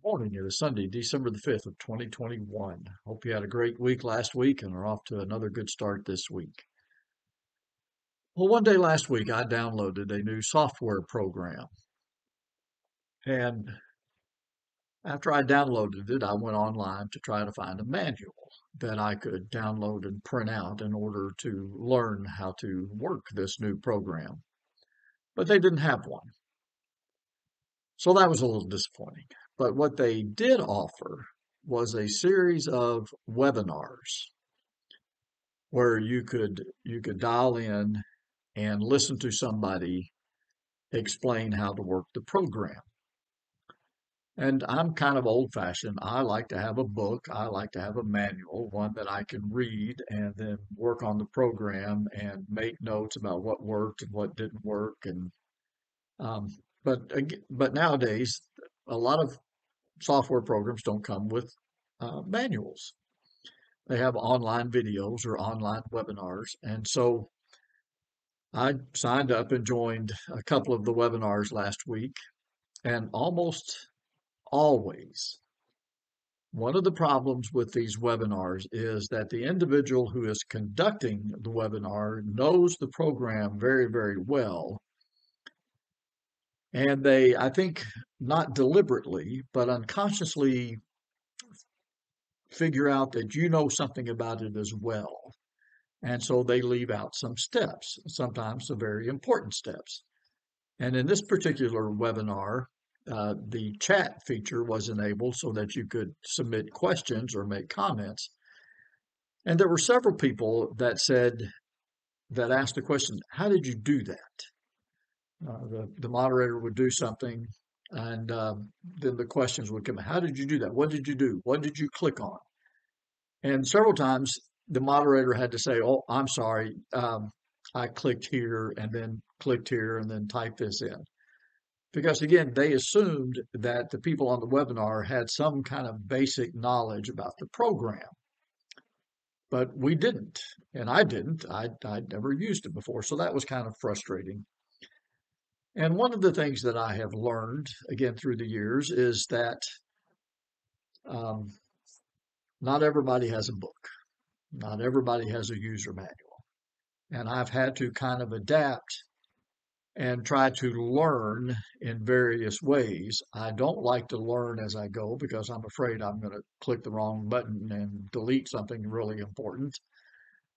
Morning. It is Sunday, December the 5th of 2021. Hope you had a great week last week and are off to another good start this week. Well, one day last week I downloaded a new software program, and after I downloaded it, I went online to try to find a manual that I could download and print out in order to learn how to work this new program. But they didn't have one. So that was a little disappointing. But what they did offer was a series of webinars where you could dial in and listen to somebody explain how to work the program. And I'm kind of old fashioned. I like to have a book. I like to have a manual, one that I can read and then work on the program and make notes about what worked and what didn't work. And um, but nowadays, a lot of software programs don't come with manuals. They have online videos or online webinars, and so I signed up and joined a couple of the webinars last week, and almost always, one of the problems with these webinars is that the individual who is conducting the webinar knows the program very, very well. And they, I think, not deliberately, but unconsciously figure out that you know something about it as well. And so they leave out some steps, sometimes some very important steps. And in this particular webinar, the chat feature was enabled so that you could submit questions or make comments. And there were several people that asked the question, how did you do that? The moderator would do something, and then the questions would come. How did you do that? What did you do? What did you click on? And several times the moderator had to say, oh, I'm sorry. I clicked here and then clicked here and then typed this in. Because again, they assumed that the people on the webinar had some kind of basic knowledge about the program, but we didn't, and I didn't. I'd never used it before, so that was kind of frustrating. And one of the things that I have learned, again, through the years is that um, not everybody has a book, not everybody has a user manual. And I've had to kind of adapt and try to learn in various ways. I don't like to learn as I go because I'm afraid I'm going to click the wrong button and delete something really important.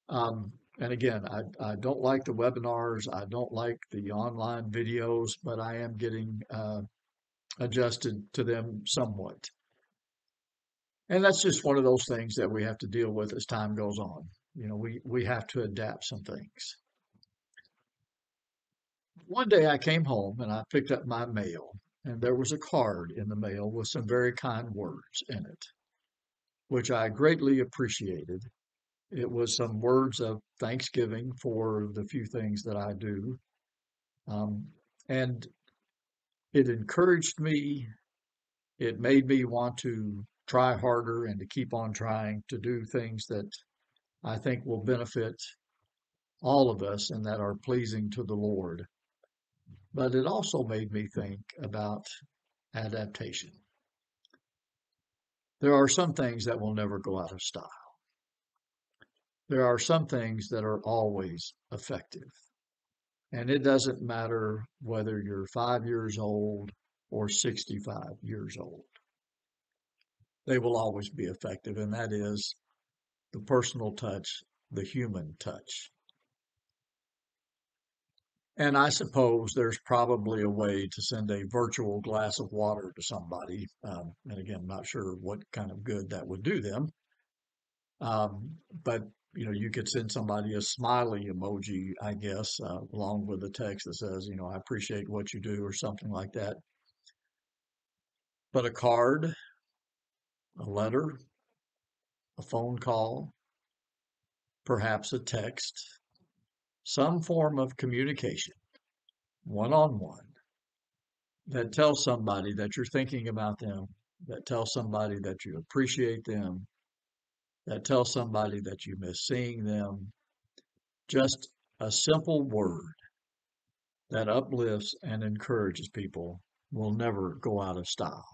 And again, I don't like the webinars. I don't like the online videos, but I am getting adjusted to them somewhat. And that's just one of those things that we have to deal with as time goes on. You know, we have to adapt some things. One day I came home and I picked up my mail, and there was a card in the mail with some very kind words in it, which I greatly appreciated. It was some words of thanksgiving for the few things that I do. Um, and it encouraged me. It made me want to try harder and to keep on trying to do things that I think will benefit all of us and that are pleasing to the Lord. But it also made me think about adaptation. There are some things that will never go out of style. There are some things that are always effective. And it doesn't matter whether you're 5 years old or 65 years old. They will always be effective, and that is the personal touch, the human touch. And I suppose there's probably a way to send a virtual glass of water to somebody. And again, I'm not sure what kind of good that would do them. But you know, you could send somebody a smiley emoji, I guess, along with a text that says, you know, I appreciate what you do or something like that. But a card, a letter, a phone call, perhaps a text, some form of communication, one on one, that tells somebody that you're thinking about them, that tells somebody that you appreciate them, that tells somebody that you miss seeing them. Just a simple word that uplifts and encourages people will never go out of style.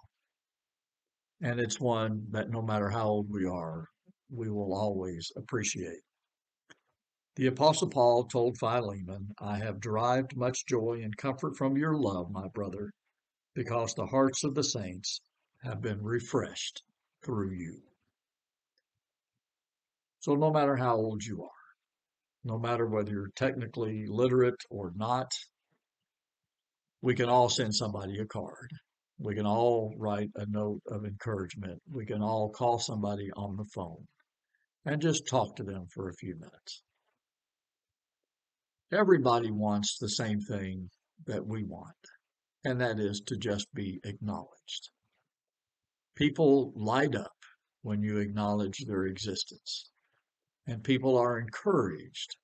And it's one that no matter how old we are, we will always appreciate. The Apostle Paul told Philemon, I have derived much joy and comfort from your love, my brother, because the hearts of the saints have been refreshed through you. So, no matter how old you are, no matter whether you're technically literate or not, we can all send somebody a card. We can all write a note of encouragement. We can all call somebody on the phone and just talk to them for a few minutes. Everybody wants the same thing that we want, and that is to just be acknowledged. People light up when you acknowledge their existence, and people are encouraged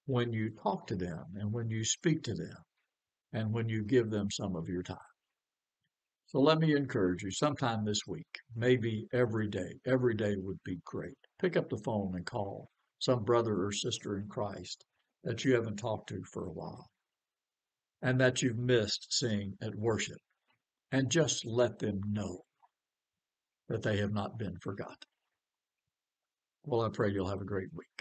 when you talk to them and when you speak to them and when you give them some of your time. So let me encourage you sometime this week, maybe every day. Every day would be great. Pick up the phone and call some brother or sister in Christ that you haven't talked to for a while and that you've missed seeing at worship, and just let them know that they have not been forgotten. Well, I pray you'll have a great week.